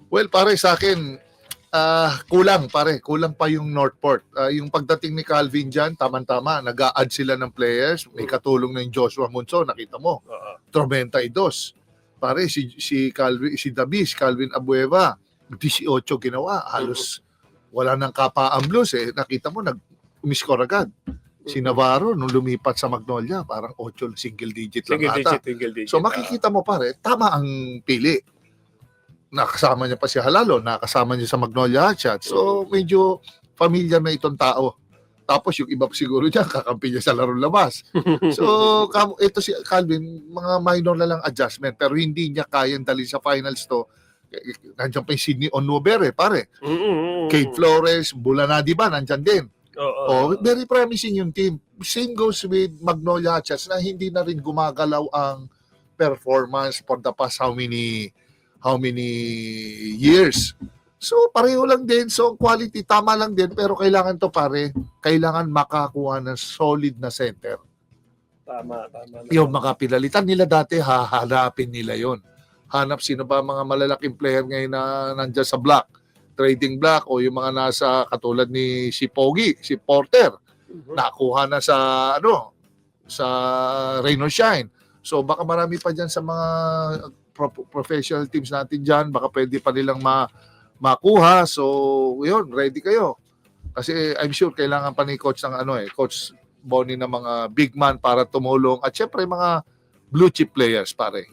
Well, pare, sa akin, kulang pare, kulang pa yung Northport. Yung pagdating ni Calvin dyan, tama-tama, nag-a-add sila ng players. May katulong na yung Joshua Monson, nakita mo. Oo. 32. Pare, si Calvin, si Davis, Calvin Abueva, 18 ginawa. Halos wala nang kapaan Blues eh. Nakita mo, nag-umiscore agad. Si Navarro, nung lumipat sa Magnolia, parang 8, single digit lang ata. Single digit. So makikita mo pare, tama ang pili. Nakasama niya pa si Halalo, nakasama niya sa Magnolia Hotshot. So medyo familiar na itong tao. Tapos yung iba siguro dyan, kakampi niya sa larong labas. So ito si Calvin, mga minor na lang adjustment. Pero hindi niya kayang dalhin sa finals to. Nandiyan pa yung Sydney Onwubere, pare. Kate Flores, Bulanadi ba, nandiyan din. Oo. Very promising yung team. Same goes with Magnolia Hotshot na hindi na rin gumagalaw ang performance for the past how many years. So pareho lang din. So quality tama lang din pero kailangan to pare, kailangan makakuha ng solid na center. Tama. Yung mga pinalitan nila dati, hahanapin nila yon. Hanap sino ba mga malalaking player ngayon na nandiyan sa block, trading block o yung mga nasa katulad ni si Pogi, si Porter. Nakuha na sa sa Rain or Shine. So baka marami pa diyan sa mga professional teams natin diyan, baka pwede pa nilang makuha. So yun, ready kayo. Kasi I'm sure kailangan pa ni coach ng Coach Bonnie ng mga big man para tumulong at syempre mga blue chip players pare.